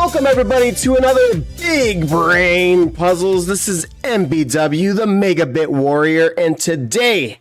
Welcome everybody to another Big Brain Puzzles. This is MBW, the Megabit Warrior, and today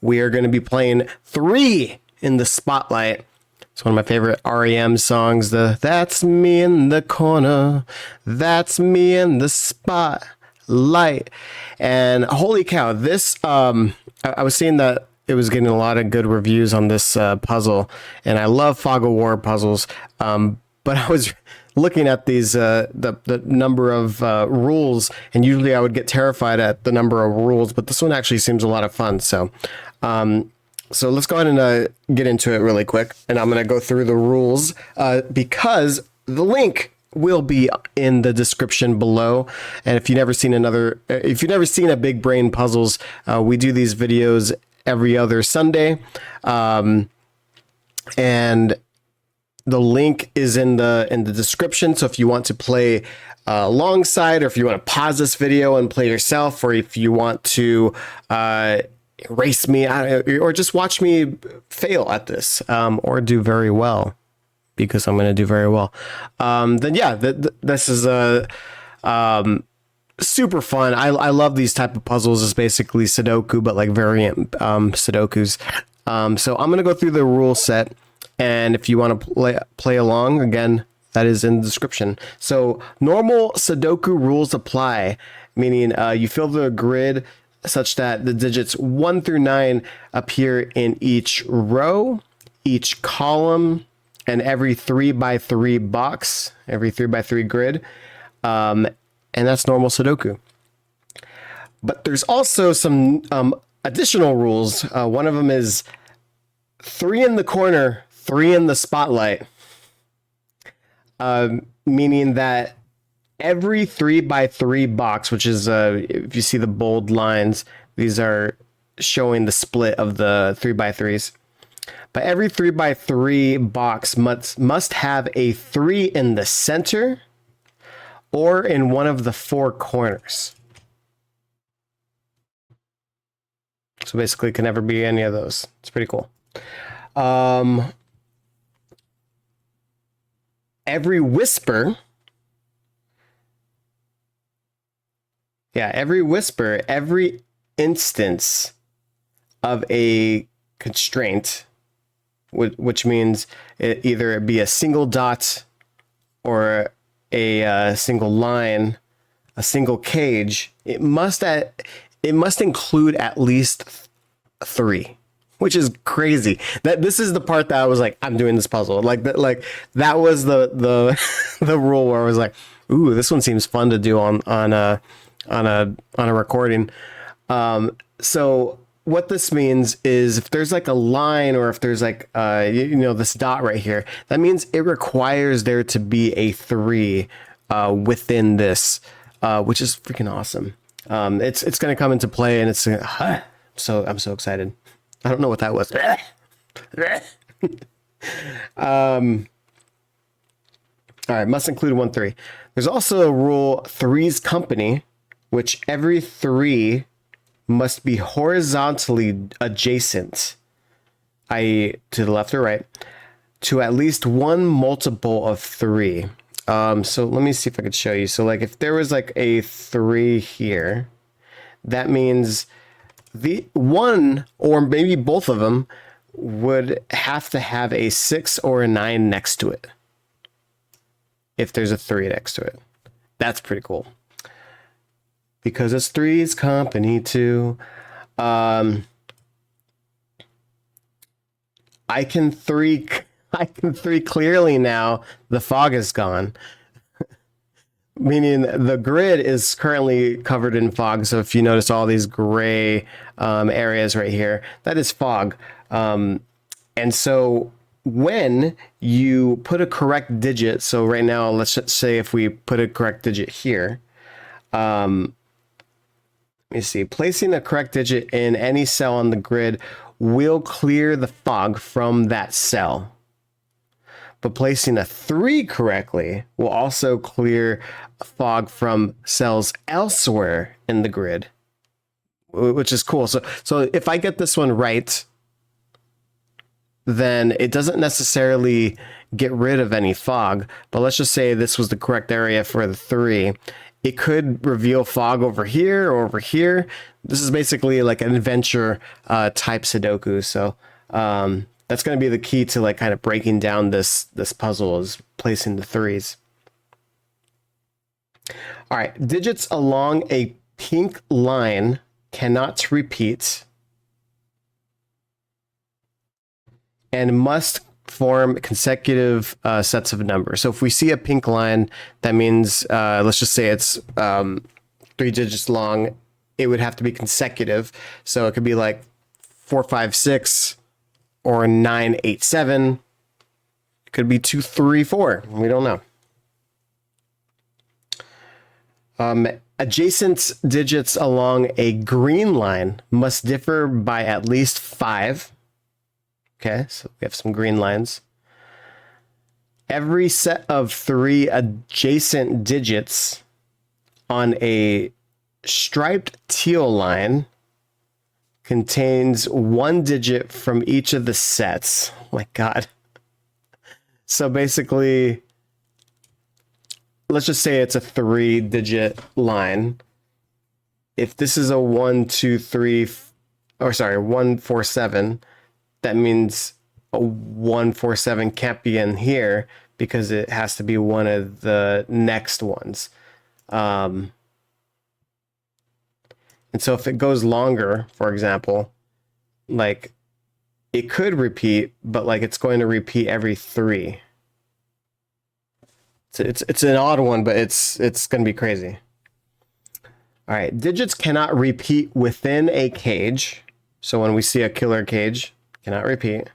we are going to be playing 3 in the Spotlight. It's one of my favorite REM songs, the That's Me in the Corner, That's Me in the Spotlight. And holy cow, this, I was seeing that it was getting a lot of good reviews on this puzzle, and I love Fog of War puzzles, but I was looking at these the number of rules, and usually I would get terrified at the number of rules, but this one actually seems a lot of fun. So so let's go ahead and get into it really quick, and I'm going to go through the rules because the link will be in the description below. And if you've never seen a Big Brain Puzzles, we do these videos every other Sunday, and the link is in the description. So if you want to play alongside, or if you want to pause this video and play yourself, or if you want to race me, or just watch me fail at this, or do very well, because I'm going to do very well, then yeah, this is super fun. I love these type of puzzles. It's basically Sudoku, but like variant Sudokus. So I'm going to go through the rule set. And if you want to play along, again, that is in the description. So normal Sudoku rules apply, meaning you fill the grid such that the digits 1 through 9 appear in each row, each column, and every 3x3 box, every 3x3 grid. And that's normal Sudoku. But there's also some additional rules. One of them is 3 in the corner, 3 in the spotlight, meaning that every 3x3 box, which is, if you see the bold lines, these are showing the split of the 3x3s. But every 3x3 box must have a 3 in the center or in one of the 4 corners. So basically, it can never be any of those. It's pretty cool. Every whisper, every instance of a constraint, which means either it be a single dot or a single line, a single cage, it must include at least 3. Which is crazy. That this is the part that I was like, I'm doing this puzzle. Like that was the the rule where I was like, ooh, this one seems fun to do on a recording. So what this means is if there's like a line, or if there's like this dot right here, that means it requires there to be a 3 within this, which is freaking awesome. It's going to come into play, and it's I'm so excited. I don't know what that was. All right, must include 1 3. There's also a rule, 3's company, which every 3 must be horizontally adjacent, i.e. to the left or right, to at least one multiple of 3. So let me see if I could show you. So like if there was like a 3 here, that means the one, or maybe both of them, would have to have a 6 or a 9 next to it if there's a 3 next to it. That's pretty cool, because it's 3's company too. I can 3 clearly now. The fog is gone. Meaning the grid is currently covered in fog. So if you notice all these gray areas right here, that is fog. And so when you put a correct digit, so right now, let's just say if we put a correct digit here, let me see, placing a correct digit in any cell on the grid will clear the fog from that cell. But placing a 3 correctly will also clear fog from cells elsewhere in the grid, which is cool. So if I get this one right, then it doesn't necessarily get rid of any fog. But let's just say this was the correct area for the 3. It could reveal fog over here or over here. This is basically like an adventure type Sudoku. So that's going to be the key to like kind of breaking down this puzzle, is placing the 3s. All right, digits along a pink line cannot repeat and must form consecutive sets of numbers. So if we see a pink line, that means, let's just say it's 3 digits long, it would have to be consecutive. So it could be like 4, 5, 6 or 9, 8, 7. It could be 2, 3, 4. We don't know. Adjacent digits along a green line must differ by at least 5. Okay, so we have some green lines. Every set of 3 adjacent digits on a striped teal line contains 1 digit from each of the sets. Oh my God. So basically, let's just say it's a 3-digit line. If this is a 1, 2, 3, or sorry, 1, 4, 7, that means a 1, 4, 7 can't be in here because it has to be one of the next ones. And so if it goes longer, for example, like it could repeat, but like it's going to repeat every 3. So it's an odd one, but it's going to be crazy. All right, digits cannot repeat within a cage. So when we see a killer cage, cannot repeat,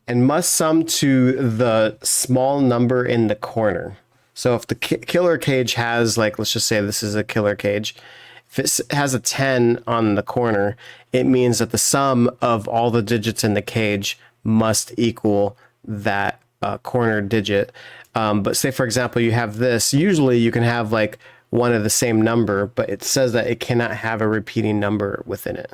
and must sum to the small number in the corner. So if the killer cage has, like, let's just say this is a killer cage. If it has a 10 on the corner, it means that the sum of all the digits in the cage must equal that corner digit. But say, for example, you have this. Usually you can have like one of the same number, but it says that it cannot have a repeating number within it.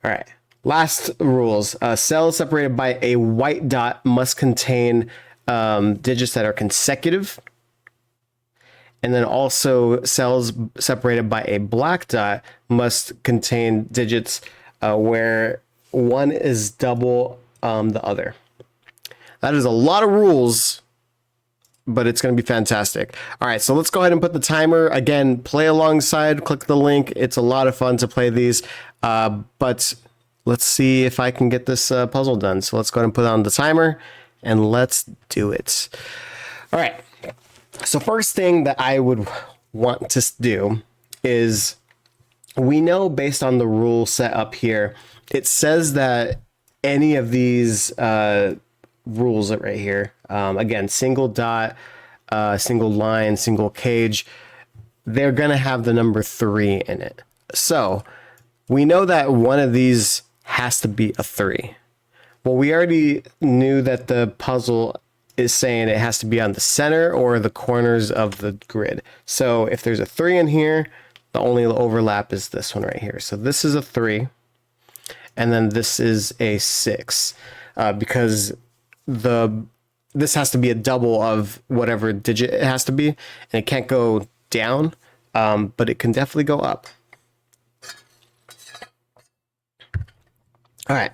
All right. Last rules. Cells separated by a white dot must contain digits that are consecutive. And then also cells separated by a black dot must contain digits where one is double the other. That is a lot of rules, but it's going to be fantastic. All right, so let's go ahead and put the timer. Again, play alongside, click the link. It's a lot of fun to play these, but let's see if I can get this puzzle done. So let's go ahead and put on the timer, and let's do it. All right, so first thing that I would want to do is, we know based on the rule set up here, it says that any of these rules right here, again, single dot, single line, single cage, they're going to have the number 3 in it. So we know that one of these has to be a 3. Well, we already knew that the puzzle is saying it has to be on the center or the corners of the grid. So if there's a 3 in here, the only overlap is this one right here. So this is a 3, and then this is a 6, because this has to be a double of whatever digit it has to be, and it can't go down, but it can definitely go up. All right.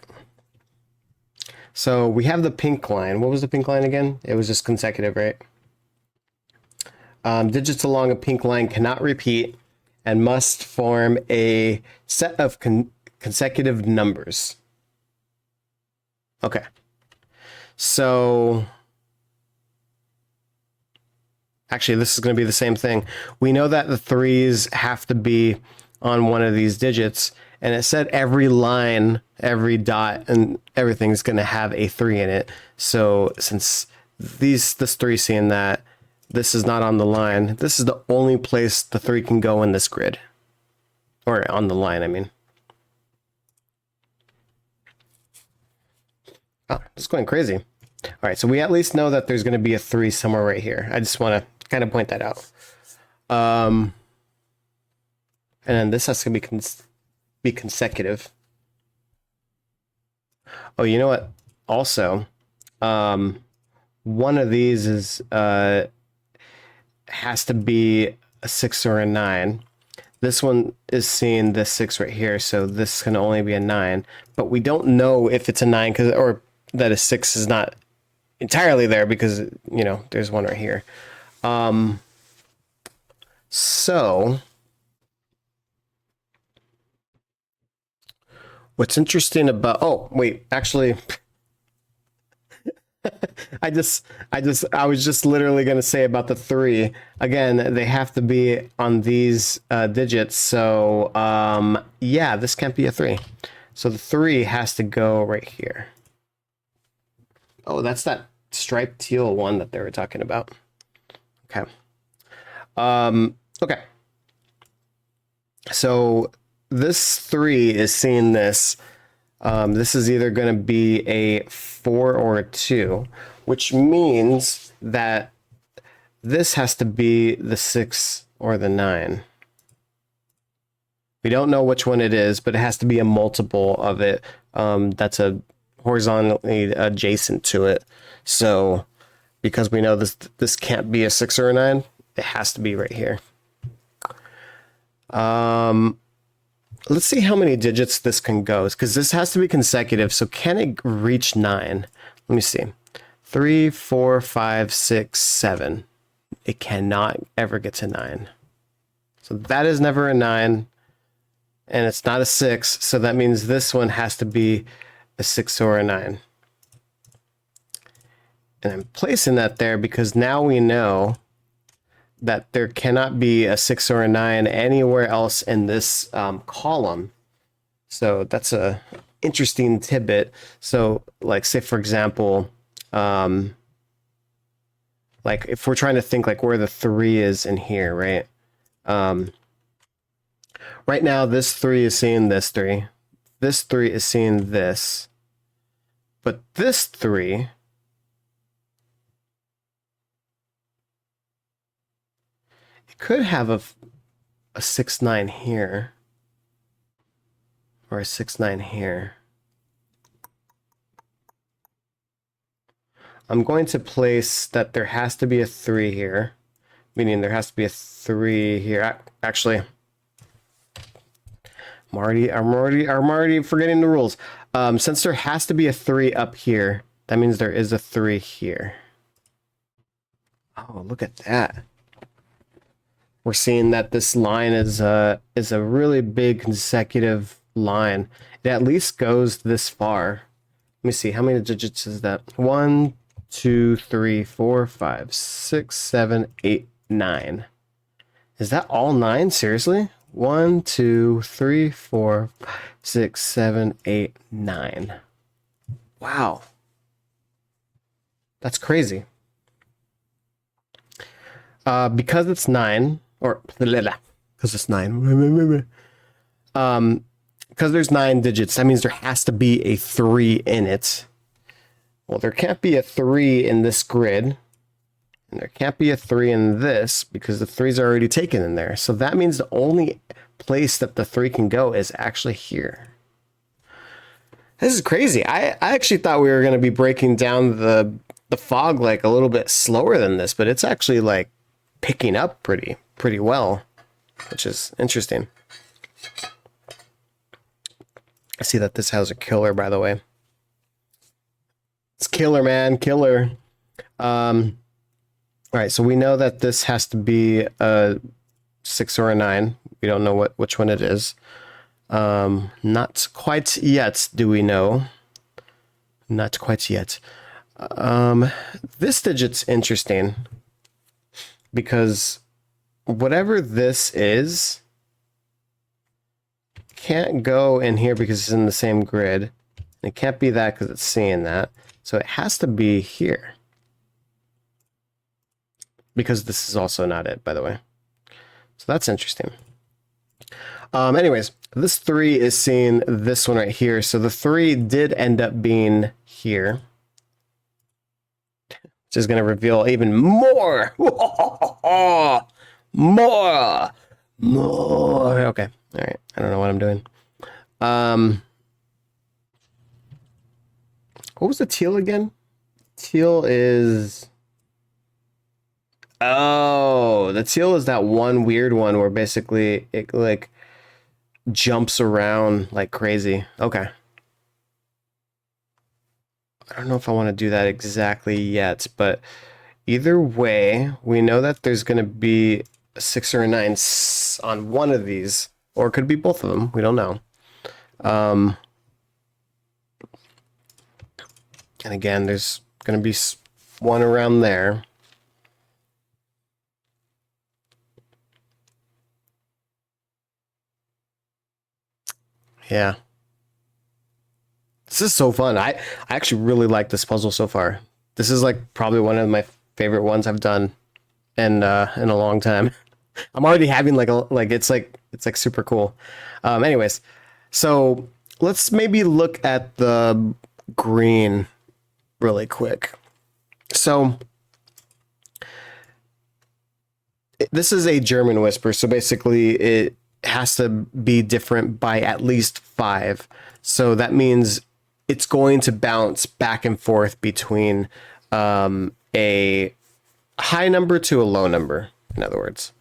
So we have the pink line. What was the pink line again? It was just consecutive, right? Digits along a pink line cannot repeat and must form a set of consecutive numbers. Okay. So actually, this is going to be the same thing. We know that the 3s have to be on one of these digits, and it said every line, every dot, and everything is going to have a 3 in it. So since this 3 seeing that this is not on the line, this is the only place the 3 can go in this grid, or on the line, I mean. Oh, it's going crazy. All right, so we at least know that there's going to be a 3 somewhere right here. I just want to kind of point that out. And then this has to be consecutive. Oh, you know what? Also, one of these is has to be a 6 or a 9. This one is seeing this 6 right here, so this can only be a 9. But we don't know if it's a 9 or that a 6 is not entirely there because, you know, there's one right here. So what's interesting about, oh, wait, actually, I was just literally going to say about the 3. Again, they have to be on these digits. So, yeah, this can't be a 3. So the 3 has to go right here. Oh, that's that striped teal one that they were talking about. Okay. Okay. So this 3 is seeing this. This is either going to be a 4 or a 2, which means that this has to be the 6 or the 9. We don't know which one it is, but it has to be a multiple of it that's a horizontally adjacent to it. So because we know this can't be a 6 or a 9, it has to be right here. Let's see how many digits this can go, because this has to be consecutive. So can it reach 9? Let me see. 3, 4, 5, 6, 7. It cannot ever get to 9. So that is never a 9. And it's not a 6. So that means this one has to be a 6 or a 9. And I'm placing that there because now we know that there cannot be a 6 or a 9 anywhere else in this column. So that's a interesting tidbit. So like, say for example, like if we're trying to think like where the 3 is in here, right? Right now this 3 is seeing this 3. This 3 is seeing this. But this 3 could have a 6, 9 here. Or a 6, 9 here. I'm going to place that there has to be a 3 here. Meaning there has to be a 3 here. Actually, I'm already forgetting the rules. Since there has to be a 3 up here, that means there is a 3 here. Oh, look at that. We're seeing that this line is a really big consecutive line. It at least goes this far. Let me see, how many digits is that? 1, 2, 3, 4, 5, 6, 7, 8, 9. Is that all 9? Seriously? 1, 2, 3, 4, 5, 6, 7, 8, 9. Wow. That's crazy. Because it's 9, or because it's 9. Because there's 9 digits, that means there has to be a 3 in it. Well, there can't be a 3 in this grid. And there can't be a 3 in this because the 3's are already taken in there. So that means the only place that the 3 can go is actually here. This is crazy. I actually thought we were going to be breaking down the fog like a little bit slower than this, but it's actually like picking up pretty well, which is interesting. I see that this has a killer, by the way. It's killer, man, killer. All right, so we know that this has to be a 6 or a 9. We don't know which one it is. Not quite yet, do we know? Not quite yet. This digit's interesting because whatever this is can't go in here because it's in the same grid. It can't be that because it's seeing that. So it has to be here. Because this is also not it, by the way. So that's interesting. Anyways, this 3 is seeing this one right here. So the 3 did end up being here. Which is going to reveal even more. More. Okay. All right. I don't know what I'm doing. What was the teal again? Teal is... Oh, the teal is that one weird one where basically it like jumps around like crazy. Okay. I don't know if I want to do that exactly yet, but either way, we know that there's going to be a 6 or a 9 on one of these, or it could be both of them. We don't know. And again, there's going to be one around there. Yeah. This is so fun. I actually really like this puzzle so far. This is like probably one of my favorite ones I've done in a long time. I'm already having it's like super cool. Anyways, so let's maybe look at the green really quick. So this is a German whisper, so basically it has to be different by at least 5. So that means it's going to bounce back and forth between a high number to a low number, in other words.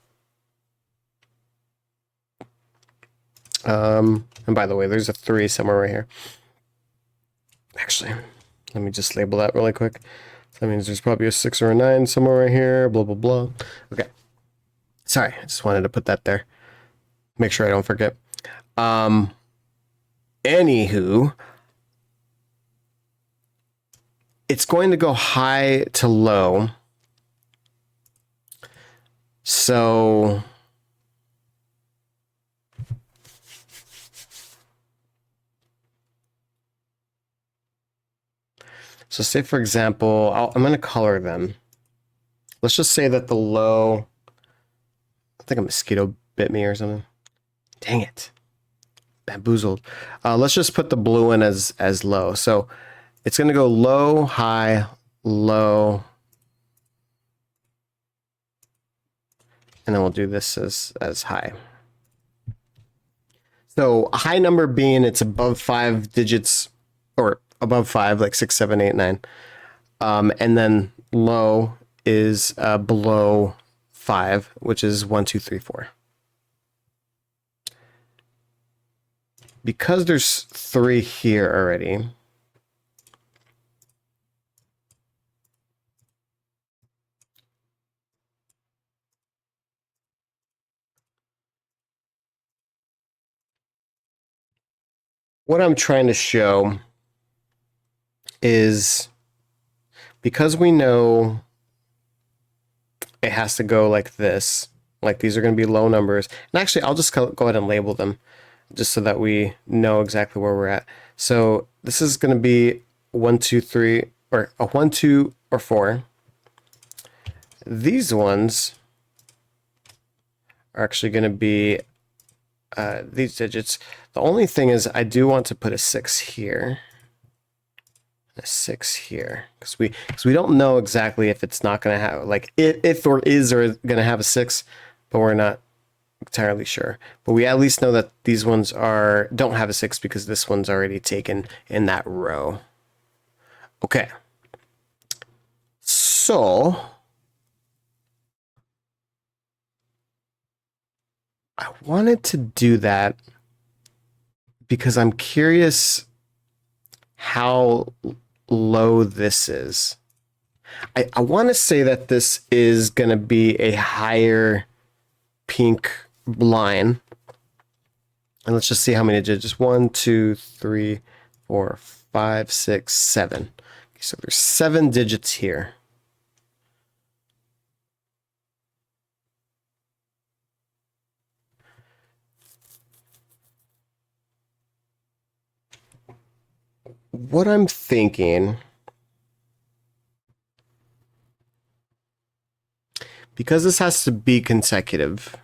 And by the way, there's a 3 somewhere right here. Actually, let me just label that really quick. So that means there's probably a 6 or a 9 somewhere right here, blah, blah, blah. Okay. Sorry, I just wanted to put that there. Make sure I don't forget. Anywho, it's going to go high to low. So say for example, I'm going to color them. Let's just say that the low, I think a mosquito bit me or something. Dang it. Bamboozled. Let's just put the blue in as low. So it's going to go low, high, low. And then we'll do this as high. So a high number being it's above 5 digits, or above 5, like 6, 7, 8, 9. And then low is below 5, which is 1, 2, 3, 4. Because there's 3 here already, what I'm trying to show is because we know it has to go like this, like these are going to be low numbers. And actually, I'll just go ahead and label them just so that we know exactly where we're at. So this is going to be 1, 2, 3, or a 1, 2, or 4. These ones are actually going to be these digits. The only thing is I do want to put a 6 here. A 6 here, because we don't know exactly if it's not going to have, like, if or is or going to have a 6, but we're not entirely sure. But we at least know that these ones don't have a 6 because this one's already taken in that row. Okay. So I wanted to do that because I'm curious how low this is. I want to say that this is going to be a higher pink line. And let's just see how many digits. 1, 2, 3, 4, 5, 6, 7. Okay, so there's 7 digits here. What I'm thinking, because this has to be consecutive,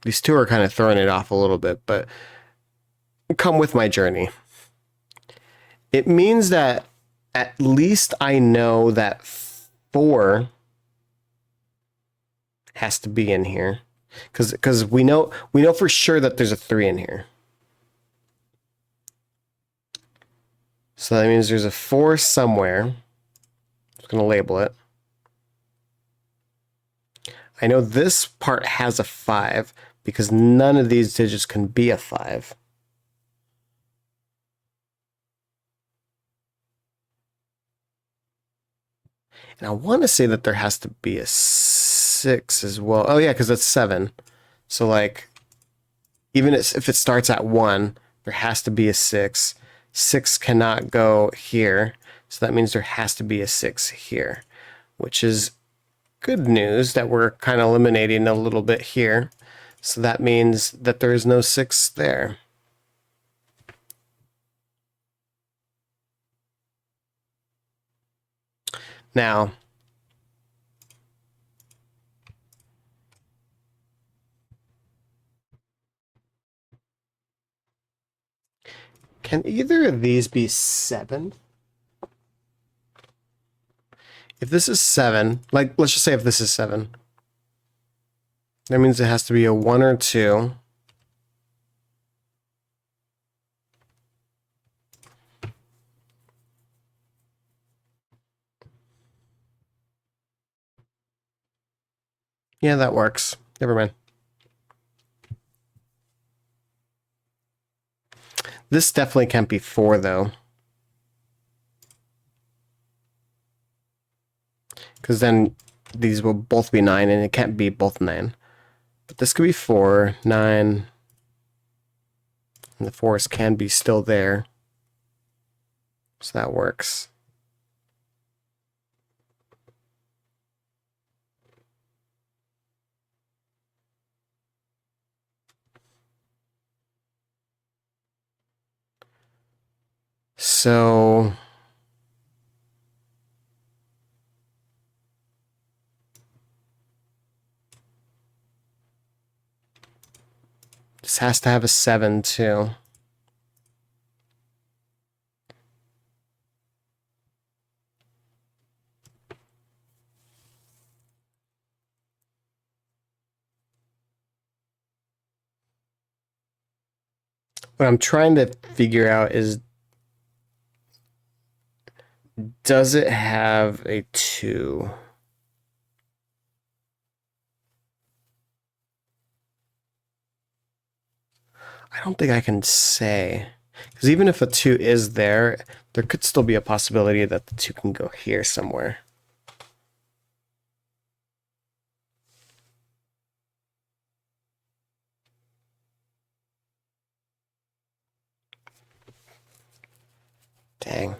these two are kind of throwing it off a little bit, but come with my journey. It means that at least I know that 4 has to be in here, because we know for sure that there's a 3 in here. So that means there's a 4 somewhere. I'm just going to label it. I know this part has a 5 because none of these digits can be a 5. And I want to say that there has to be a 6 as well. Oh yeah, because that's 7. So like, even if it starts at 1, there has to be a 6. 6 cannot go here. So that means there has to be a 6 here, which is good news that we're kind of eliminating a little bit here. So that means that there is no 6 there. Now, can either of these be 7? If this is 7, like, let's just say if this is 7, that means it has to be a 1 or 2. Yeah, that works. Never mind. This definitely can't be 4, though. Because then these will both be 9, and it can't be both 9. But this could be 4, 9, and the 4s can be still there. So that works. So this has to have a 7 too. What I'm trying to figure out is, does it have a 2? I don't think I can say. Because even if a 2 is there, there could still be a possibility that the 2 can go here somewhere. Dang.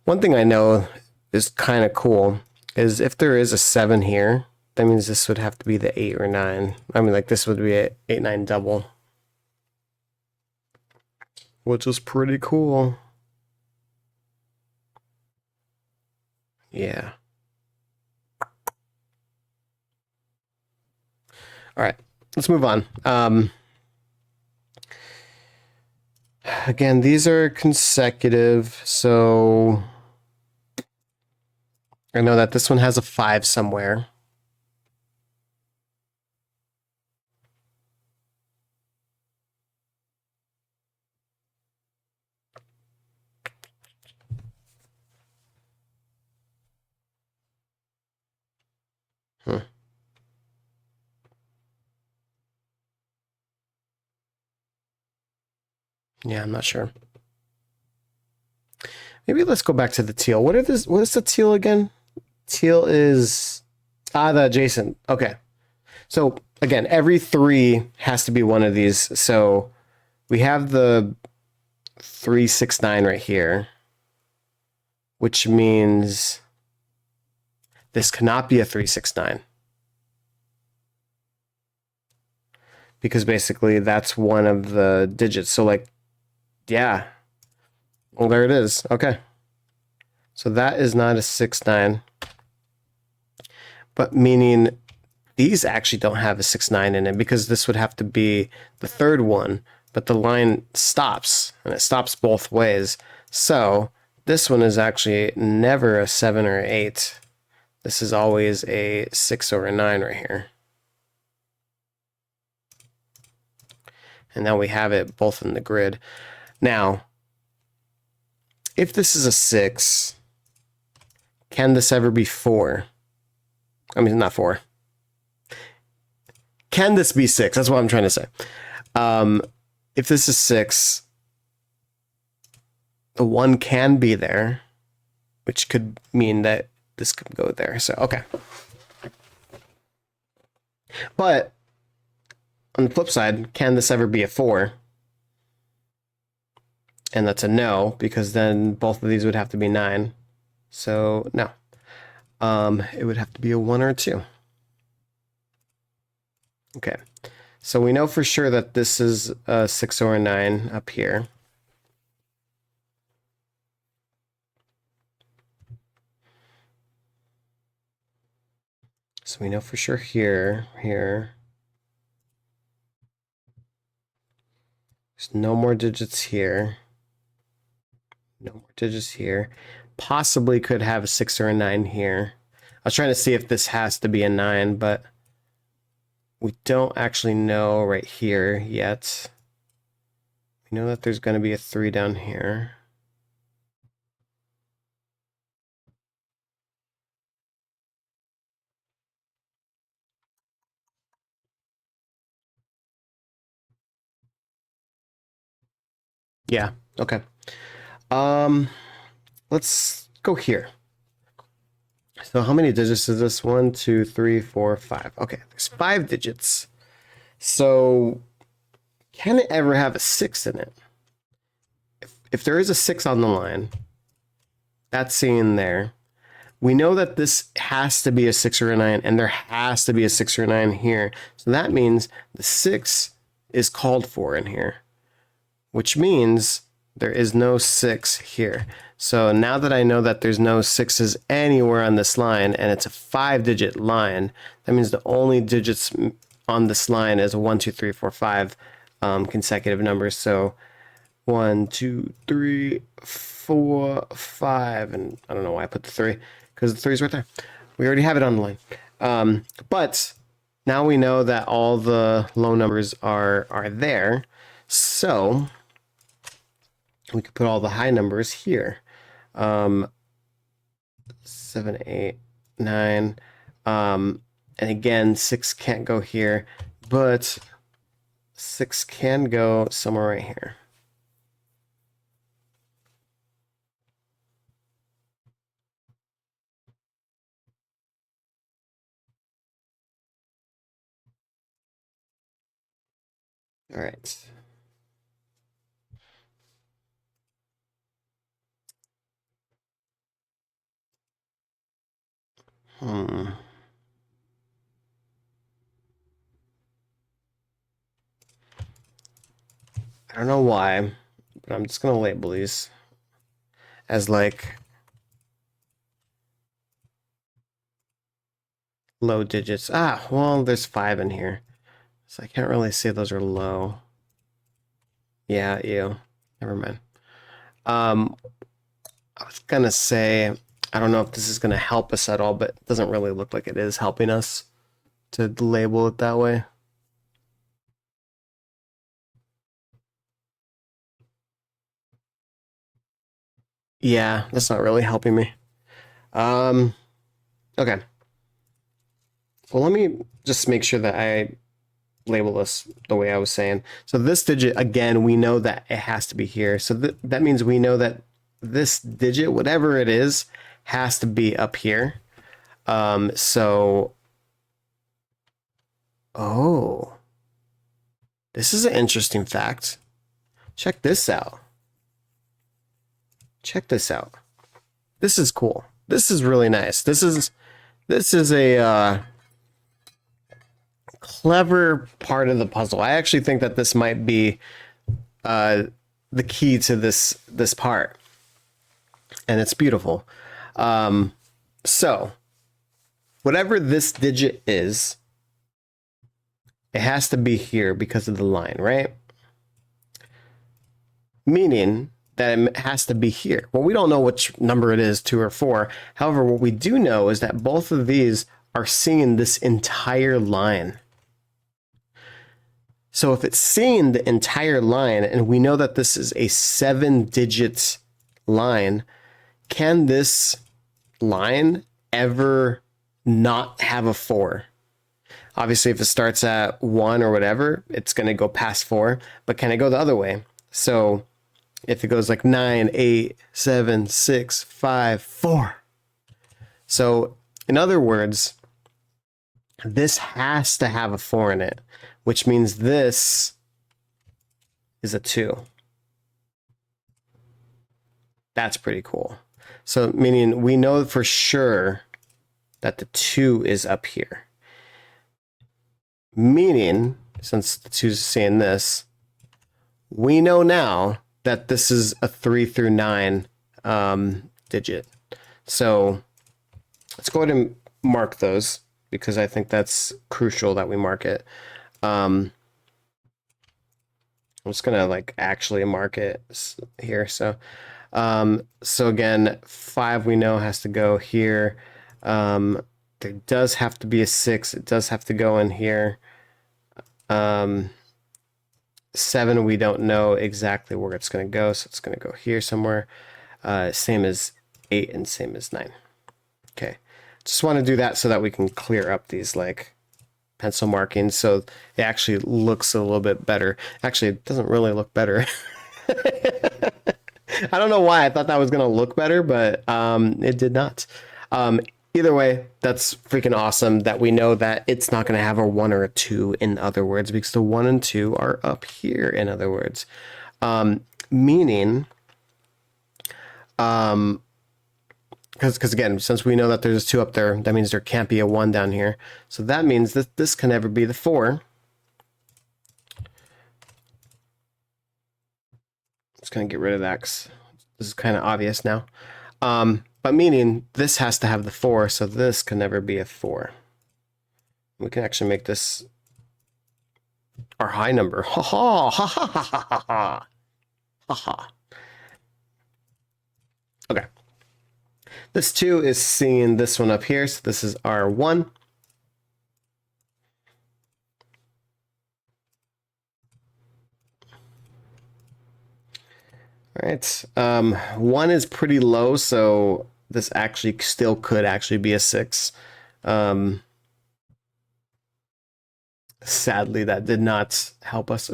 One thing I know is kind of cool is if there is a 7 here, that means this would have to be the 8 or 9. I mean, like, this would be a 8-9 double, which is pretty cool. Yeah. All right, let's move on. Again, these are consecutive, so I know that this one has a 5 somewhere. Yeah, I'm not sure. Maybe let's go back to the teal. What is the teal again? Teal is the adjacent. Okay. So again, every 3 has to be one of these. So we have the 3, 6, 9 right here, which means this cannot be a 3, 6, 9. Because basically that's one of the digits. So like, yeah. Well, there it is. Okay. So that is not a 6, 9. But meaning these actually don't have a 6, 9 in it, because this would have to be the third one, but the line stops, and it stops both ways. So this one is actually never a 7 or 8. This is always a 6 or a 9 right here. And now we have it both in the grid. Now, if this is a 6, can this ever be 4? I mean, not 4. Can this be 6? That's what I'm trying to say. If this is 6, the 1 can be there, which could mean that this could go there. So, okay. But on the flip side, can this ever be a 4? And that's a no, because then both of these would have to be 9. So, no. It would have to be a 1 or a 2. Okay. So we know for sure that this is a 6 or a 9 up here. So we know for sure here. There's no more digits here. No more digits here. Possibly could have a 6 or a 9 here. I was trying to see if this has to be a 9, but we don't actually know right here yet. We know that there's going to be a 3 down here. Yeah, okay. Let's go here. So how many digits is this? 1, 2, 3, 4, 5. Okay, there's 5 digits. So can it ever have a 6 in it? If there is a 6 on the line, that's seen there. We know that this has to be a 6 or a 9, and there has to be a 6 or a 9 here. So that means the 6 is called for in here, which means there is no 6 here. So now that I know that there's no 6s anywhere on this line, and it's a 5-digit line, that means the only digits on this line is 1, 2, 3, 4, 5 consecutive numbers. So 1, 2, 3, 4, 5, and I don't know why I put the 3, because the 3 is right there. We already have it on the line. But now we know that all the low numbers are there. So we could put all the high numbers here. 7, 8, 9. And again, 6 can't go here, but 6 can go somewhere right here. All right. I don't know why, but I'm just gonna label these as like low digits. Ah, well, there's 5 in here, so I can't really say those are low. Yeah, ew. Never mind. I was gonna say, I don't know if this is gonna help us at all, but it doesn't really look like it is helping us to label it that way. Yeah, that's not really helping me. Okay. Well, let me just make sure that I label this the way I was saying. So this digit, again, we know that it has to be here. So that means we know that this digit, whatever it is, has to be up here. Oh, this is an interesting fact. Check this out. Check this out. This is cool. This is really nice. This is a clever part of the puzzle. I actually think that this might be the key to this part, and it's beautiful. So whatever this digit is, it has to be here because of the line, right? Meaning that it has to be here. Well, we don't know which number it is, 2 or 4. However, what we do know is that both of these are seeing this entire line. So if it's seeing the entire line, and we know that this is a 7-digit line, can this line ever not have a 4? Obviously, if it starts at 1 or whatever, it's going to go past 4, but can it go the other way? So if it goes like 9, 8, 7, 6, 5, 4. So in other words, this has to have a 4 in it, which means this is a 2. That's pretty cool. So meaning we know for sure that the 2 is up here. Meaning, since the 2 is saying this, we know now that this is a 3 through 9 digit. So let's go ahead and mark those because I think that's crucial that we mark it. I'm just gonna like actually mark it here. So again, 5 we know has to go here. There does have to be a 6. It does have to go in here. 7 we don't know exactly where it's going to go, so it's going to go here somewhere. Same as 8 and same as 9. Okay, just want to do that so that we can clear up these like pencil markings so it actually looks a little bit better. Actually, it doesn't really look better. I don't know why I thought that was going to look better, but it did not. Either way, that's freaking awesome that we know that it's not going to have a 1 or a 2, in other words, because the 1 and 2 are up here, in other words. Meaning, because again, since we know that there's a 2 up there, that means there can't be a 1 down here. So that means that this can never be the 4. Just going to get rid of that because this is kind of obvious now. But meaning this has to have the 4, so this can never be a 4. We can actually make this our high number. Ha ha ha ha ha ha ha ha ha. Okay. This 2 is seeing this one up here, so this is our 1. All right. 1 is pretty low, so this actually still could actually be a 6. Sadly, that did not help us.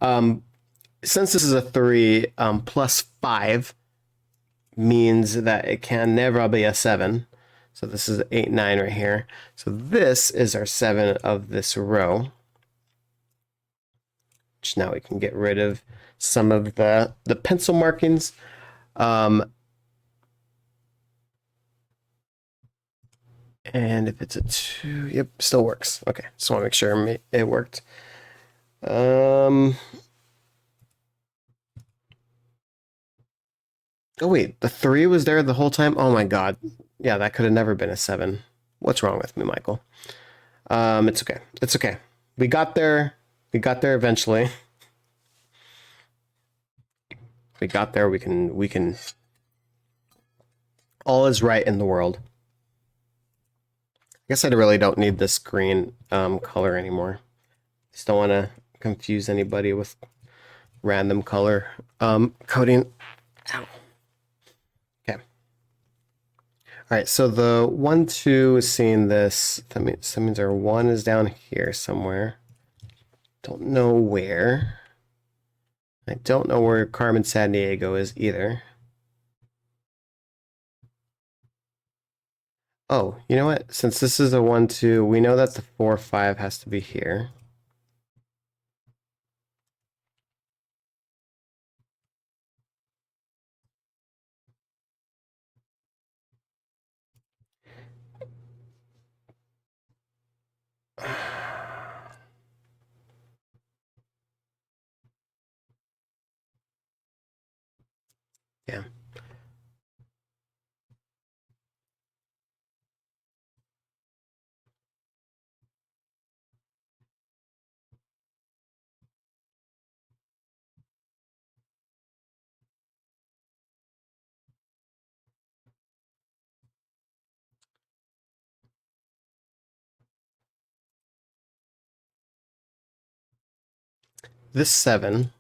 Since this is a 3, plus 5 means that it can never be a 7. So this is 8, 9 right here. So this is our 7 of this row. Which now we can get rid of some of the pencil markings. And if it's a 2, yep, still works. Okay, just want to make sure it worked. Oh wait, the 3 was there the whole time? Oh my god. Yeah, that could have never been a 7. What's wrong with me, Michael? It's okay. It's okay. We got there. We got there eventually. We got there. We can. All is right in the world. I guess I really don't need this green color anymore. Just don't want to confuse anybody with random color coding. Ow. Okay. All right. So the 1, 2 is seeing this. That means our 1 is down here somewhere. Don't know where. I don't know where Carmen Sandiego is either. Oh, you know what? Since this is a 1, 2, we know that the 4, 5 has to be here. Yeah. This 7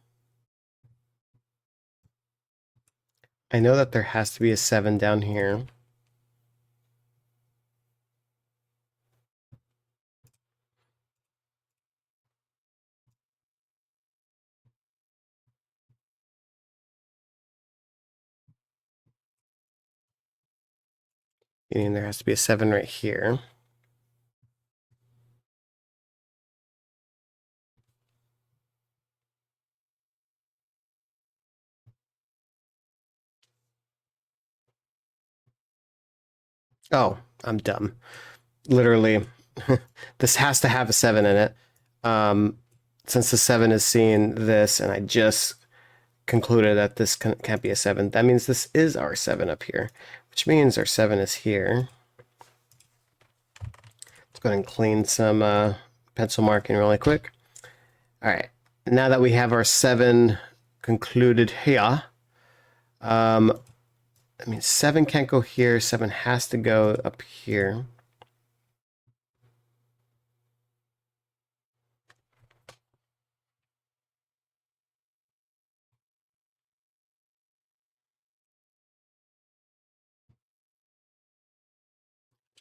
I know that there has to be a 7 down here. Meaning there has to be a 7 right here. Oh, I'm dumb. Literally, this has to have a 7 in it. Since the 7 is seeing this, and I just concluded that this can't be a 7, that means this is our 7 up here, which means our 7 is here. Let's go ahead and clean some pencil marking really quick. All right, now that we have our 7 concluded here, I mean, 7 can't go here, 7 has to go up here.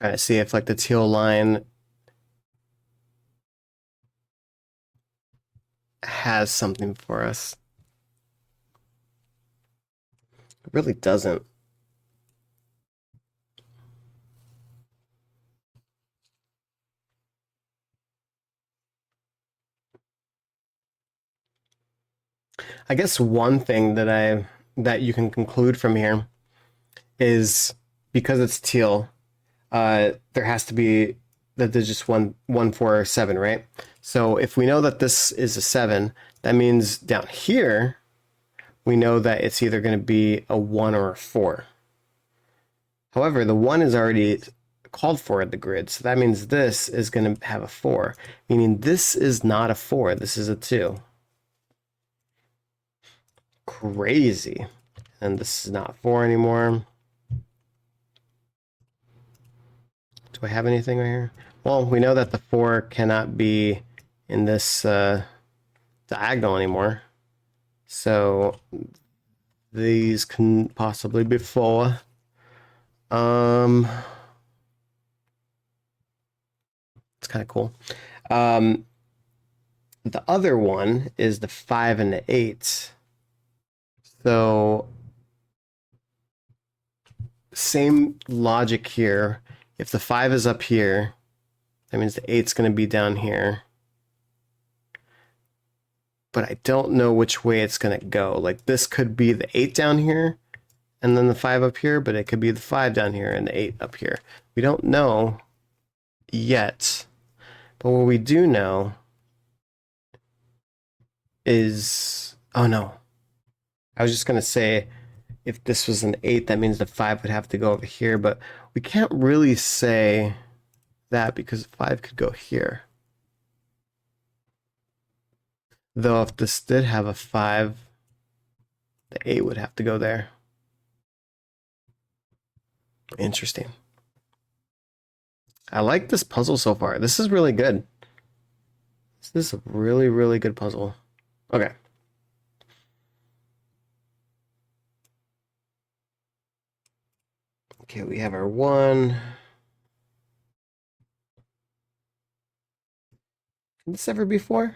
Trying to see if like the teal line has something for us. It really doesn't. I guess one thing that you can conclude from here is because it's teal, there has to be that there's just one 4 or 7, right? So if we know that this is a 7, that means down here we know that it's either going to be a 1 or a 4. However, the 1 is already called for at the grid, so that means this is going to have a 4, meaning this is not a 4, this is a 2. Crazy. And this is not 4 anymore. Do I have anything right here? Well, we know that the 4 cannot be in this diagonal anymore. So these can possibly be 4. It's kind of cool. The other one is the 5 and the 8. So same logic here. If the 5 is up here, that means the 8's going to be down here. But I don't know which way it's going to go. Like this could be the 8 down here and then the 5 up here, but it could be the 5 down here and the 8 up here. We don't know yet. But what we do know is, oh no. I was just going to say if this was an 8, that means the 5 would have to go over here, but we can't really say that because 5 could go here. Though if this did have a 5, the 8 would have to go there. Interesting. I like this puzzle so far. This is really good. This is a really, really good puzzle. Okay. Okay, we have our 1. Can this ever be 4?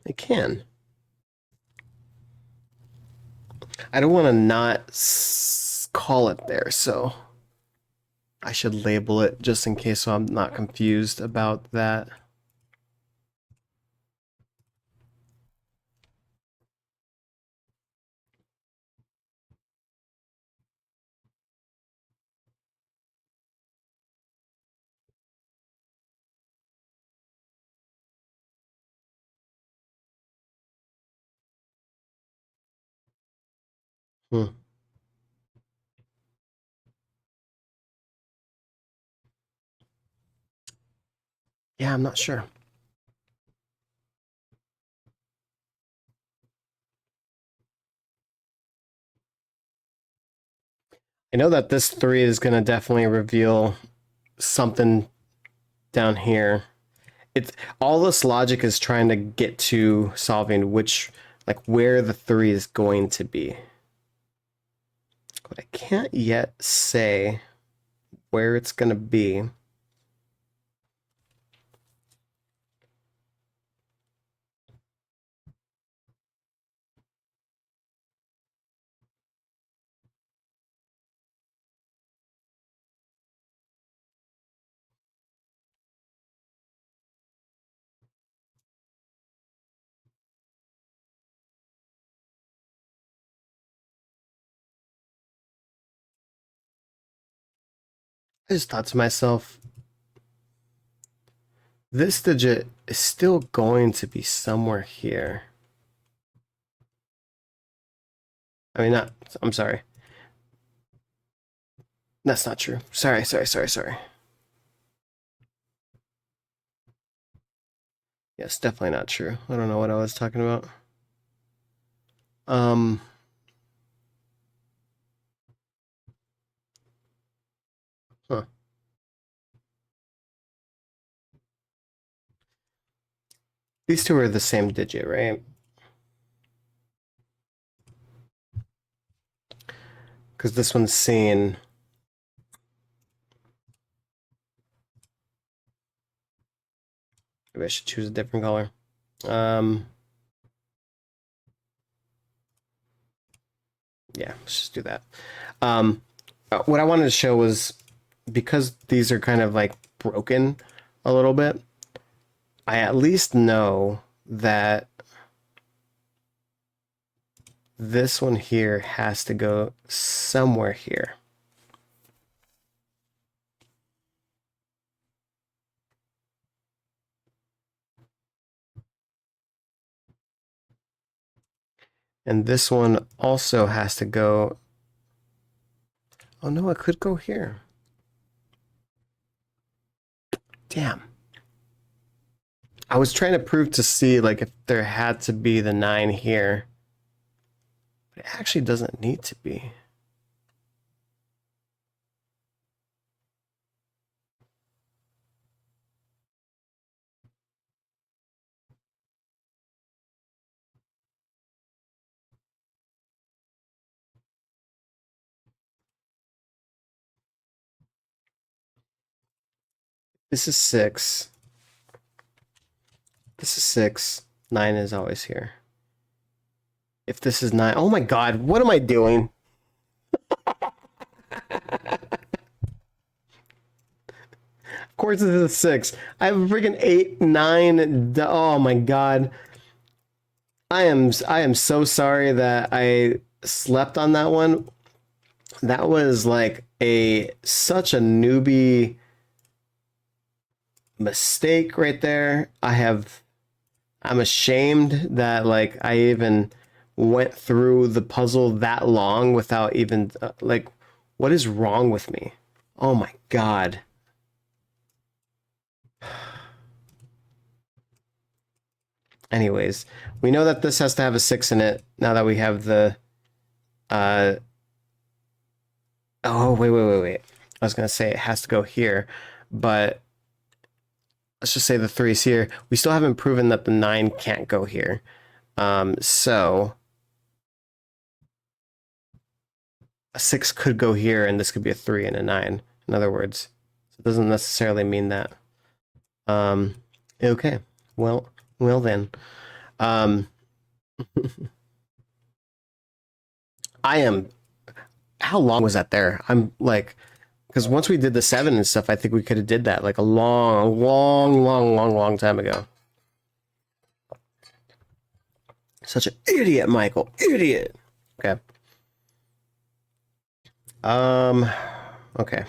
It can. I don't want to not call it there, so I should label it just in case so I'm not confused about that. Hmm. Yeah, I'm not sure. I know that this 3 is going to definitely reveal something down here. it's all this logic is trying to get to solving which, like, where the 3 is going to be. But I can't yet say where it's going to be. I just thought to myself, this digit is still going to be somewhere here. I mean, not, I'm sorry. That's not true. Sorry. Yes, definitely not true. I don't know what I was talking about. Um, huh. These two are the same digit, right? Because this one's seen. Maybe I should choose a different color. Yeah, let's just do that. What I wanted to show was, because these are kind of like broken a little bit, I at least know that this one here has to go somewhere here. And this one also has to go. Oh no, it could go here. Damn. I was trying to prove to see like if there had to be the 9 here. But it actually doesn't need to be. This is 6. This is 6. 9 is always here. If this is 9, oh my god, what am I doing? Of course this is a 6. I have a freaking 8, 9. Oh my god. I am so sorry that I slept on that one. That was like such a newbie mistake right there. I'm ashamed that like I even went through the puzzle that long without even like, what is wrong with me? Oh my god. Anyways, we know that this has to have a 6 in it now that we have the uh oh wait. I was gonna say it has to go here, but let's just say the 3 is here. We still haven't proven that the 9 can't go here. So a 6 could go here, and this could be a 3 and a 9. In other words, it doesn't necessarily mean that. Okay. Well then. Um, I am. How long was that there? I'm like, because once we did the 7 and stuff, I think we could have did that like a long time ago. Such an idiot, Michael. Idiot. Okay. Okay.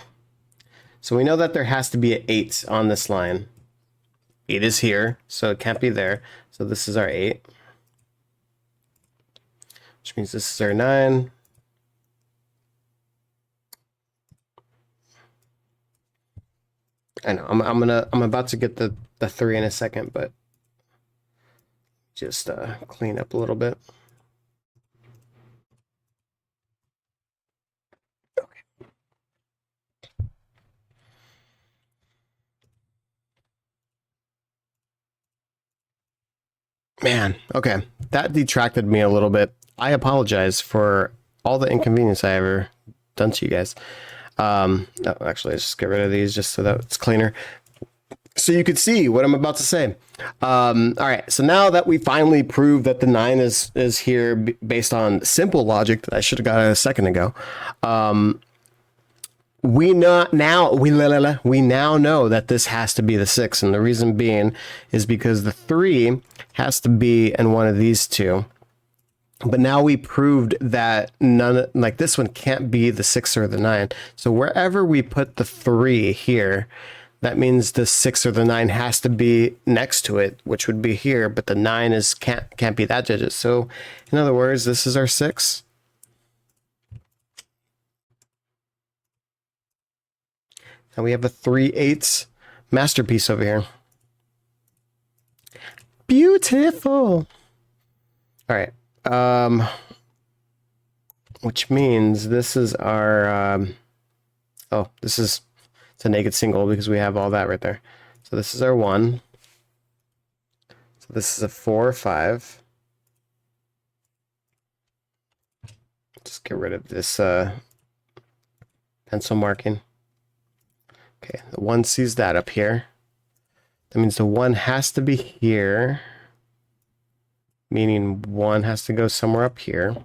So we know that there has to be an 8 on this line. 8 is here, so it can't be there. So this is our 8. Which means this is our 9. I know, I'm about to get the 3 in a second, but just clean up a little bit. Man, okay. That detracted me a little bit. I apologize for all the inconvenience I ever done to you guys. No, actually, let's just get rid of these just so that it's cleaner. So you could see what I'm about to say. All right, so now that we finally proved that the 9 is here based on simple logic that I should have got a second ago, we now know that this has to be the 6, and the reason being is because the 3 has to be in one of these two. But now we proved that none, like this one can't be the 6 or the 9. So wherever we put the 3 here, that means the 6 or the 9 has to be next to it, which would be here, but the 9 is can't be that digit. So in other words, this is our 6. And we have a 3/8 masterpiece over here. Beautiful. All right. Which means this is our, it's a naked single because we have all that right there. So this is our 1. So this is a 4 or 5. Just get rid of this pencil marking. Okay, the 1 sees that up here. That means the 1 has to be here, meaning 1 has to go somewhere up here.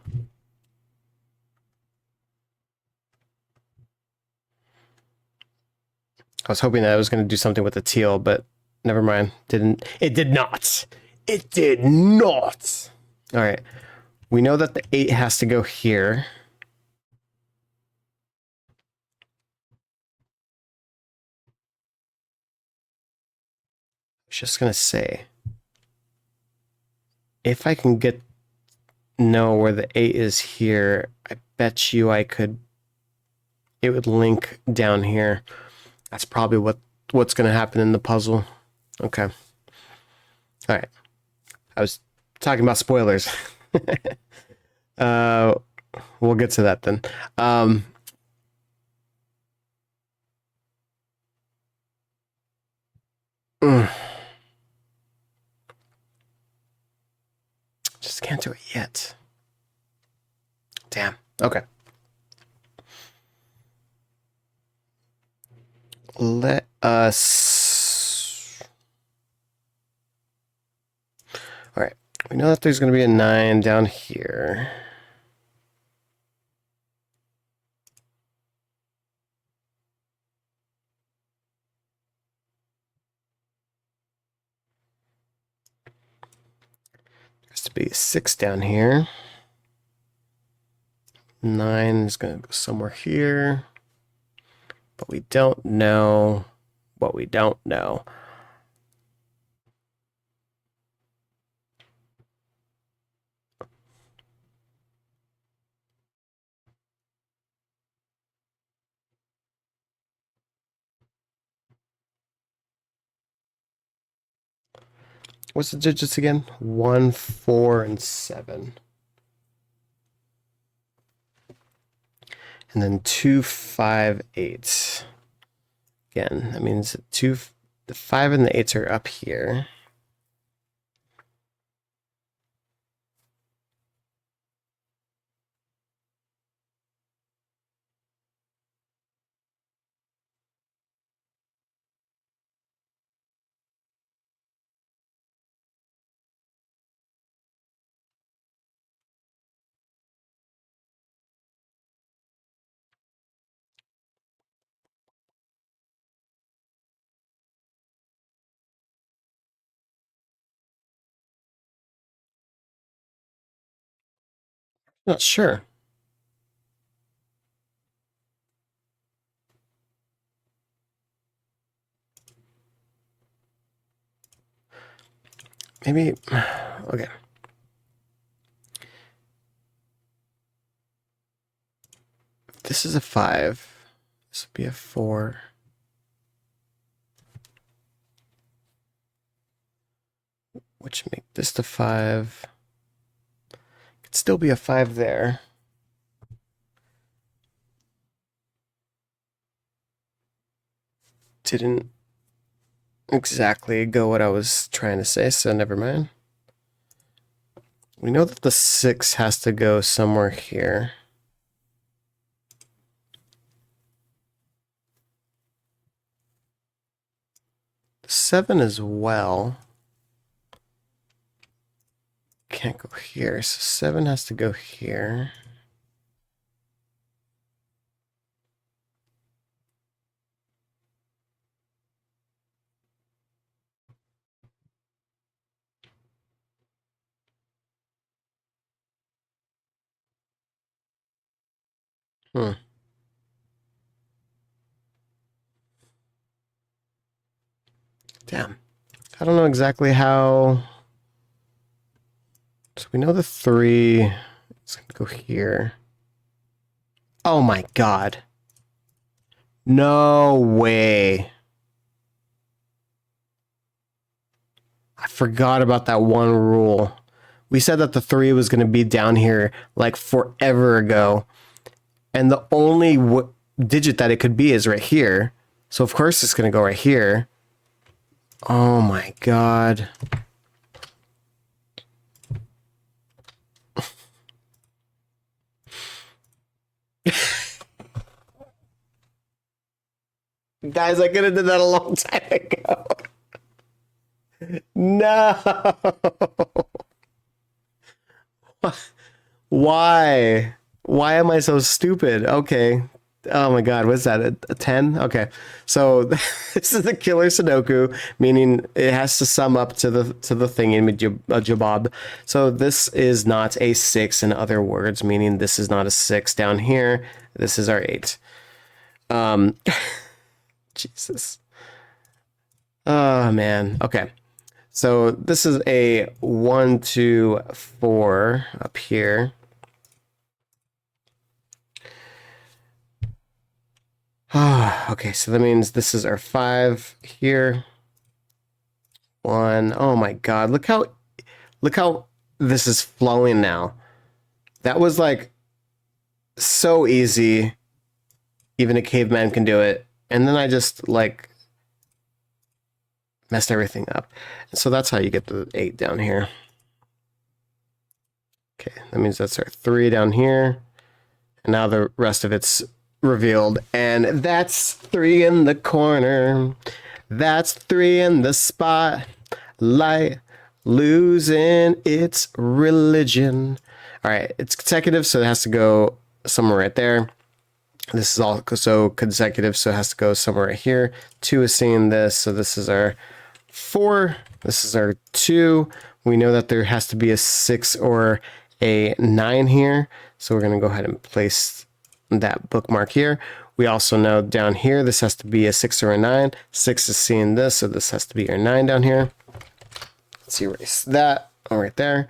I was hoping that I was going to do something with the teal, but never mind. It did not. It did not. All right. We know that the 8 has to go here. I was just going to say, if I can know where the 8 is here, I bet you it would link down here. That's probably what's going to happen in the puzzle. Okay. All right. I was talking about spoilers. We'll get to that then. Just can't do it yet. Damn. Okay. Let us... All right. We know that there's going to be a 9 down here. There's to be a 6 down here. 9 is going to go somewhere here. But we don't know what we don't know. What's the digits again? 1, 4, and 7. And then 2, 5, 8. Again, that means the 5 and the 8s are up here. Not sure. Maybe, okay. If this is a 5. This would be a 4. Which make this the 5. Could still be a 5 there. Didn't exactly go what I was trying to say, so never mind. We know that the 6 has to go somewhere here. The 7 as well. Can't go here, so 7 has to go here. Damn. I don't know exactly how. So we know the 3 is going to go here. Oh my god. No way. I forgot about that one rule. We said that the 3 was going to be down here like forever ago. And the only digit that it could be is right here. So of course it's going to go right here. Oh my god. Guys, I could have did that a long time ago. No. Why? Why am I so stupid? Okay. Oh my god, what's that? A 10? Okay. So this is the killer Sudoku, meaning it has to sum up to the thingy-majob. So this is not a 6 in other words, meaning this is not a 6 down here. This is our 8. Jesus. Oh man. Okay. So this is a 1, 2, 4 up here. Okay, so that means this is our 5 here. 1. Oh my god, look how this is flowing now. That was like so easy. Even a caveman can do it. And then I just like messed everything up. And so that's how you get the 8 down here. Okay, that means that's our 3 down here. And now the rest of it's revealed. And that's 3 in the corner. That's 3 in the spotlight. Losing its religion. All right, it's consecutive, so it has to go somewhere right there. This is also consecutive, so it has to go somewhere right here. 2 is seeing this, so this is our 4. This is our 2. We know that there has to be a 6 or a 9 here, so we're going to go ahead and place that bookmark here. We also know down here this has to be a 6 or a 9. 6 is seeing this, so this has to be our 9 down here. Let's erase that right there.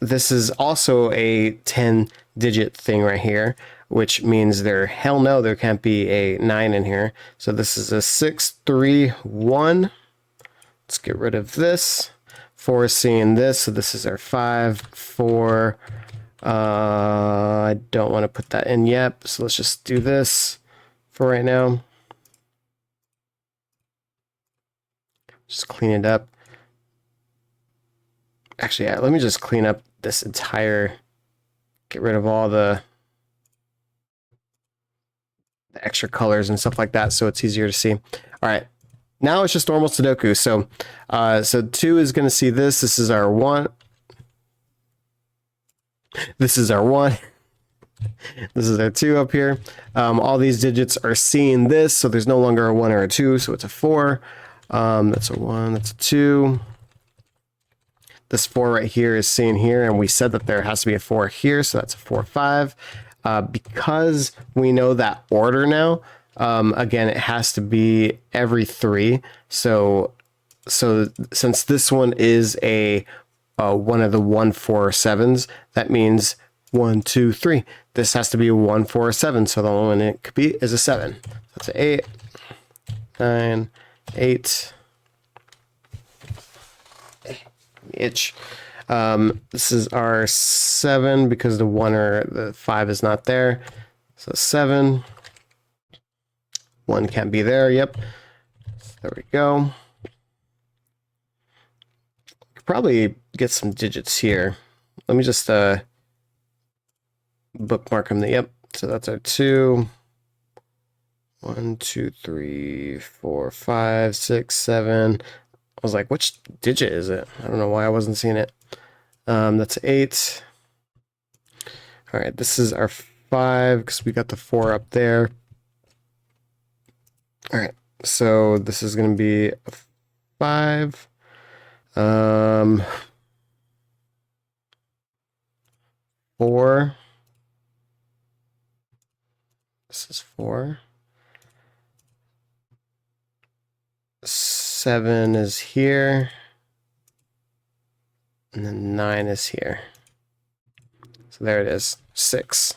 This is also a 10-digit thing right here, which means there can't be a 9 in here. So this is a 6, 3, 1. Let's get rid of this. 4 is seeing this, so this is our 5, 4. I don't want to put that in yet, so let's just do this for right now. Just clean it up. Actually, yeah, let me just clean up this entire, get rid of all the extra colors and stuff like that, so it's easier to see. All right, now it's just normal Sudoku. So, so 2 is going to see this. This is our 1. This is our 1. This is our 2 up here. All these digits are seeing this, so there's no longer a 1 or a 2, so it's a 4. That's a 1. That's a 2. This 4 right here is seeing here, and we said that there has to be a 4 here, so that's a 4, 5. Because we know that order now, again, it has to be every 3. So since this one is a one of the 1, 4, 7s, that means 1, 2, 3. This has to be a 1, 4, 7. So the only one it could be is a 7. That's an 8, 9, 8. Itch. This is our 7 because the 1 or the 5 is not there. So 7. 1 can't be there. Yep. There we go. Could probably get some digits here. Let me just bookmark them. Yep. So that's our 2. 1, 2, 3, 4, 5, 6, 7. I was like, which digit is it? I don't know why I wasn't seeing it. That's 8. All right, this is our 5 because we got the 4 up there. All right, so this is going to be a 5. 4. This is 4. 7 is here. And then 9 is here. So there it is. 6.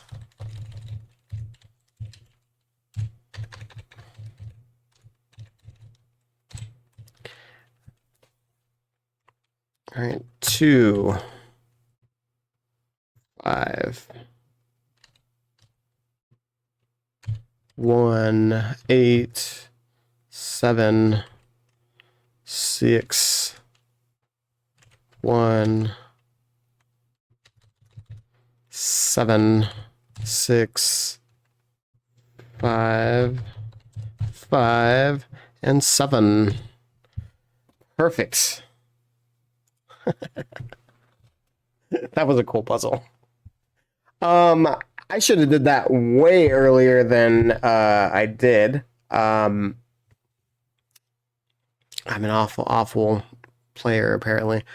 All right, 2, 5, 1, 8, 7, 6, 1, 7, 6, 5, 5, and 7. Perfect. That was a cool puzzle. I should have did that way earlier than I did. I'm an awful player, apparently.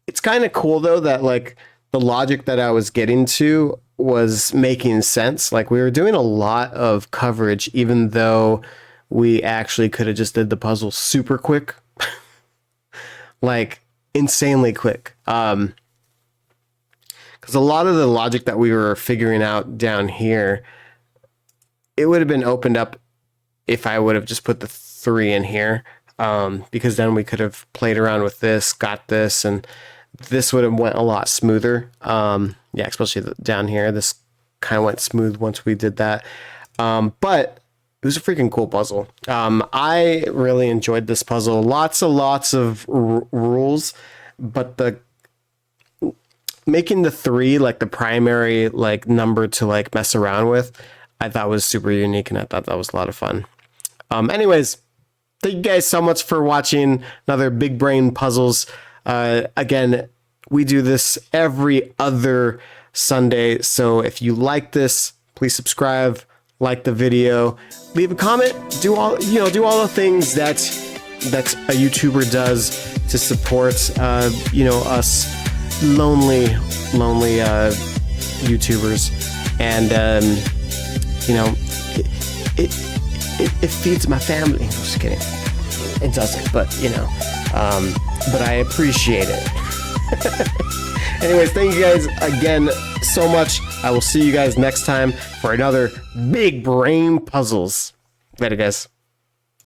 It's kind of cool, though, that like the logic that I was getting to was making sense. Like we were doing a lot of coverage, even though we actually could have just did the puzzle super quick. Like insanely quick. Because a lot of the logic that we were figuring out down here, it would have been opened up if I would have just put the 3 in here. Because then we could have played around with this, got this, and this would have went a lot smoother. Yeah, especially down here. This kind of went smooth once we did that. But it was a freaking cool puzzle. I really enjoyed this puzzle. Lots of rules, but the making the 3 like the primary like number to like mess around with, I thought was super unique, and I thought that was a lot of fun. Anyways, thank you guys so much for watching another Big Brain Puzzles. Again, we do this every other Sunday, so if you like this, please subscribe, like the video, leave a comment, do all the things that a YouTuber does to support us lonely YouTubers. And it feeds my family. I'm just kidding. It doesn't, but but I appreciate it. Anyways, thank you guys again so much. I will see you guys next time for another Big Brain Puzzles. Later, guys.